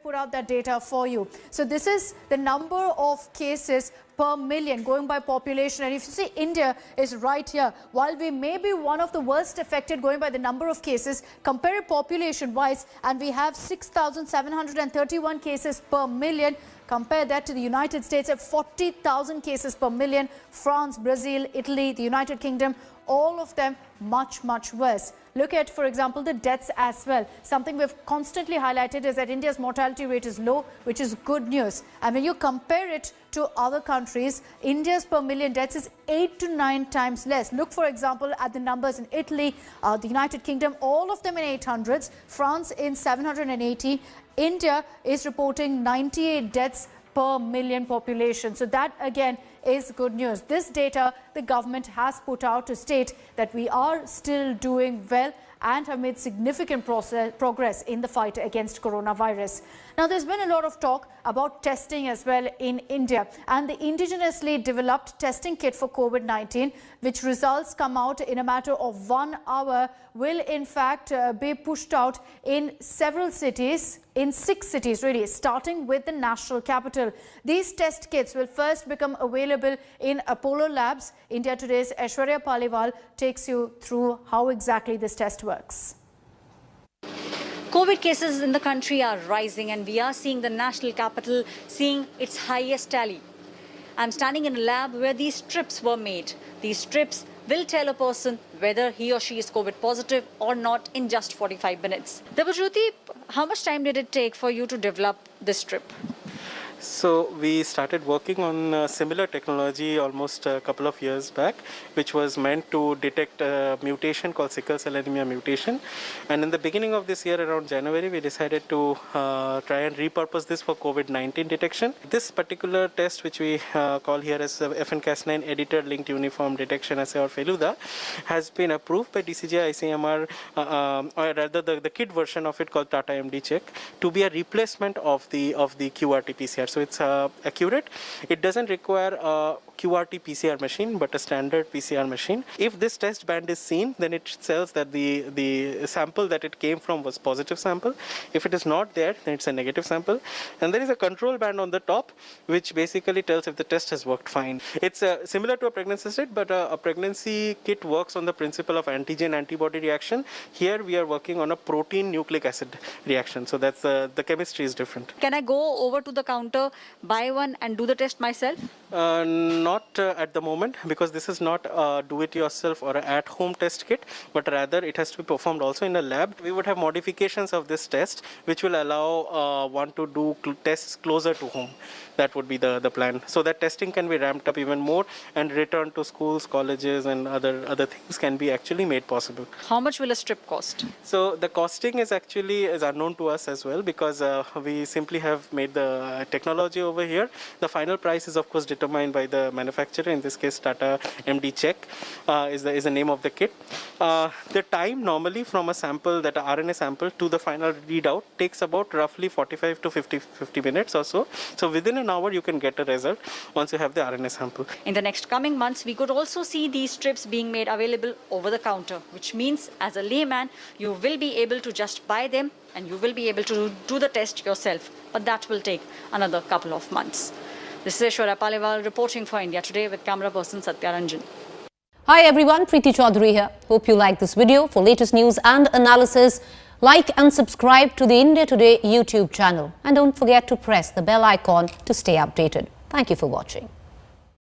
put out that data for you. So this is the number of cases per million going by population, and if you see, India is right here. While we may be one of the worst affected going by the number of cases, compare it population wise, and we have 6,731 cases per million. Compare that to the United States at 40,000 cases per million, France, Brazil, Italy, the United Kingdom, all of them much, much worse. Look at, for example, the deaths as well. Something we've constantly highlighted is that India's mortality rate is low, which is good news. And when you compare it to other countries, India's per million deaths is 8 to 9 times less. Look, for example, at the numbers in Italy, the United Kingdom, all of them in 800s, France in 780. India is reporting 98 deaths per million population. So that again is good news. This data the government has put out to state that we are still doing well and have made significant progress in the fight against coronavirus. Now, there's been a lot of talk about testing as well in India, and the indigenously developed testing kit for COVID-19, which results come out in a matter of 1 hour, will in fact be pushed out in several cities, in 6 cities really, starting with the national capital. These test kits will first become available in Apollo Labs. India Today's Aishwarya Paliwal takes you through how exactly this test works. COVID cases in the country are rising, and we are seeing the national capital seeing its highest tally. I'm standing in a lab where these strips were made. These strips will tell a person whether he or she is COVID positive or not in just 45 minutes. Devajyoti, how much time did it take for you to develop this strip? So we started working on similar technology almost a couple of years back, which was meant to detect a mutation called sickle cell anemia mutation. And in the beginning of this year, around January, we decided to try and repurpose this for COVID-19 detection. This particular test, which we call here as FNCAS9 editor linked uniform detection assay, or Feluda, has been approved by DCGI ICMR, or rather the kit version of it called Tata MD check, to be a replacement of the QRT PCR. So it's accurate. It doesn't require a QRT PCR machine, but a standard PCR machine. If this test band is seen, then it tells that the sample that it came from was positive sample. If it is not there, then it's a negative sample. And there is a control band on the top, which basically tells if the test has worked fine. It's similar to a pregnancy test, but a pregnancy kit works on the principle of antigen-antibody reaction. Here we are working on a protein nucleic acid reaction. So that's the chemistry is different. Can I go over to the counter, buy one and do the test myself? Not at the moment, because this is not a do-it-yourself or an at-home test kit, but rather it has to be performed also in a lab. We would have modifications of this test, which will allow one to do tests closer to home. That would be the plan. So that testing can be ramped up even more, and return to schools, colleges, and other things can be actually made possible. How much will a strip cost? So the costing is actually unknown to us as well, because we simply have made the technology over here. The final price is of course determined by the manufacturer. In this case, Tata MD check is the name of the kit. The time normally from a sample, that RNA sample, to the final readout takes about roughly 45 to 50 minutes or so. So within an hour you can get a result once you have the RNA sample. In the next coming months, we could also see these strips being made available over the counter, which means as a layman, you will be able to just buy them and you will be able to do the test yourself. But that will take another couple of months. This is Aishwarya Paliwal reporting for India Today with camera person Satya Ranjan. Hi everyone, Preeti Chaudhary here. Hope you like this video. For latest news and analysis, like and subscribe to the India Today YouTube channel. And don't forget to press the bell icon to stay updated. Thank you for watching.